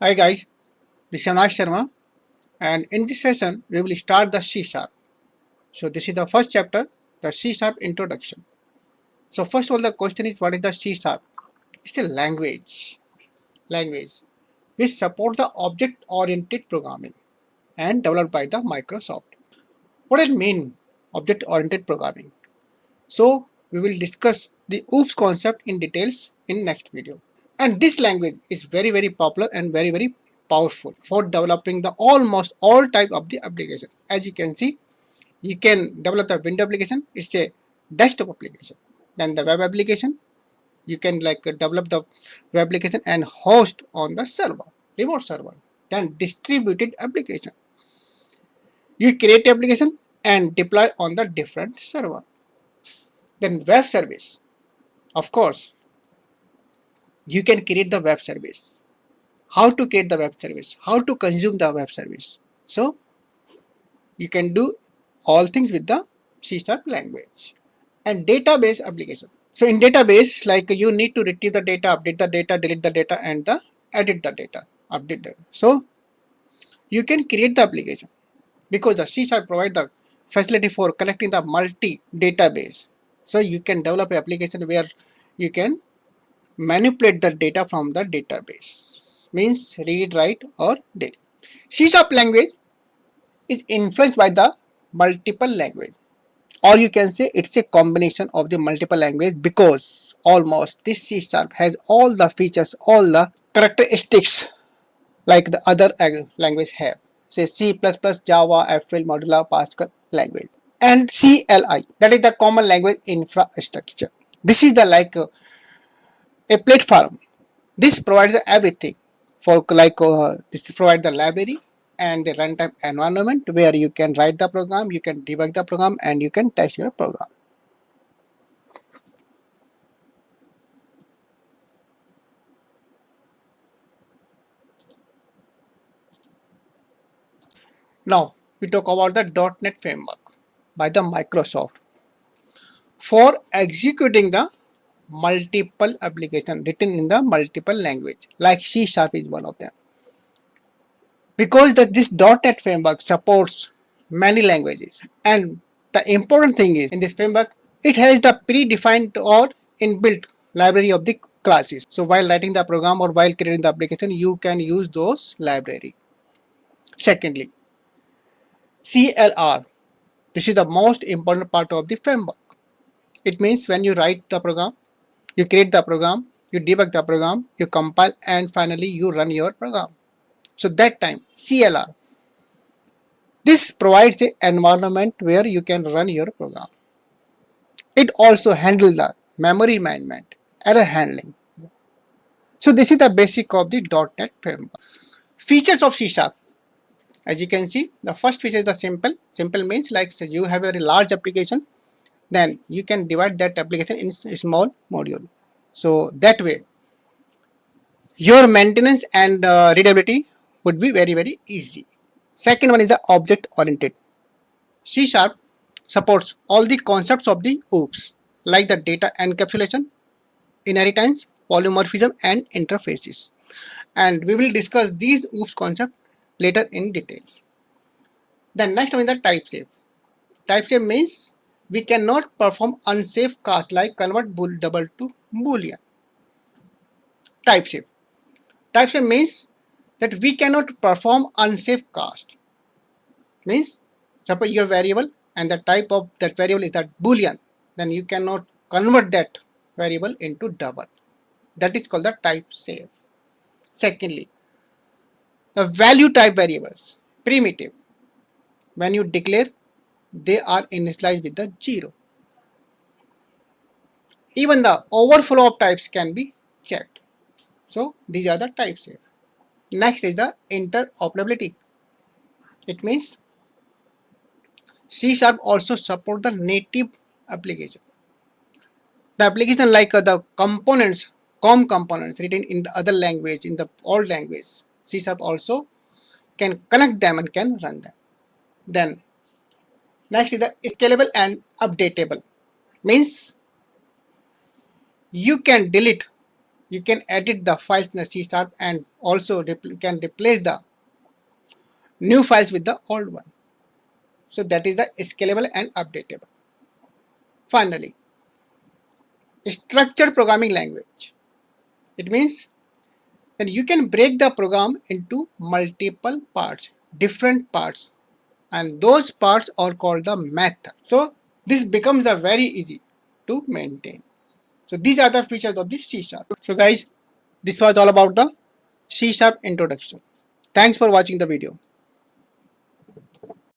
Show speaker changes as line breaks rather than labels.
Hi guys, this is Anash Sharma, and in this session we will start the C sharp. So this is the first chapter, the C sharp introduction. So first of all, the question is, what is the C sharp? It's a language which supports the object-oriented programming and developed by the Microsoft. What does it mean, object-oriented programming? So we will discuss the OOPS concept in details in next video. And this language is very popular and very powerful for developing the almost all type of the application. As you can see, you can develop the window application, it's a desktop application. Then the web application, you can develop the web application and host on the server, remote server. Then distributed application, you create application and deploy on the different server. Then web service, of course, you can create the web service. How to create the web service, how to consume the web service. So you can do all things with the C# language. And database application. So in database, you need to retrieve the data, update the data, delete the data, and edit the data, update them. So you can create the application because the C# provide the facility for collecting the multi database. So you can develop an application where you can manipulate the data from the database, means read, write, or delete. C# language is influenced by the multiple language, or you can say it's a combination of the multiple language, because almost this C# has all the features, all the characteristics like the other language have, say C++, Java, FL, Modular, Pascal language, and CLI, that is the common language infrastructure. This is the a platform. This provides everything for this provide the library and the runtime environment where you can write the program, you can debug the program, and you can test your program. Now we talk about the .NET framework by the Microsoft for executing the multiple application written in the multiple language, like C# is one of them. Because this .NET framework supports many languages, and the important thing is in this framework it has the predefined or inbuilt library of the classes. So while writing the program or while creating the application, you can use those library. Secondly, CLR. This is the most important part of the framework. It means when you write the program, you create the program, you debug the program, you compile, and finally you run your program. So that time CLR. This provides an environment where you can run your program. It also handles the memory management, error handling. So this is the basic of the .NET framework. Features of C#. As you can see, the first feature is the simple. Simple means so you have a very large application, then you can divide that application in small module. So that way, your maintenance and readability would be very easy. Second one is the object oriented. C# supports all the concepts of the OOPS, like the data encapsulation, inheritance, polymorphism, and interfaces. And we will discuss these OOPS concepts later in details. The next one is the type safe. Type safe means we cannot perform unsafe cast like convert double to boolean. Type safe. Type safe means that we cannot perform unsafe cast. Means suppose your variable and the type of that variable is that boolean, then you cannot convert that variable into double. That is called the type safe. Secondly, the value type variables, primitive. When you declare, they are initialized with the 0. Even the overflow of types can be checked. So these are the type safe. Next is the interoperability. It means C# also support the native application. The application the components, COM components written in the other language, in the old language, C# also can connect them and can run them. Then next is the scalable and updatable. Means you can delete You can edit the files in the C Sharp and also you can replace the new files with the old one. So that is the scalable and updatable. Finally, structured programming language. It means then you can break the program into multiple parts, different parts, and those parts are called the method. So this becomes a very easy to maintain. So these are the features of the C Sharp. So guys, this was all about the C Sharp introduction. Thanks for watching the video.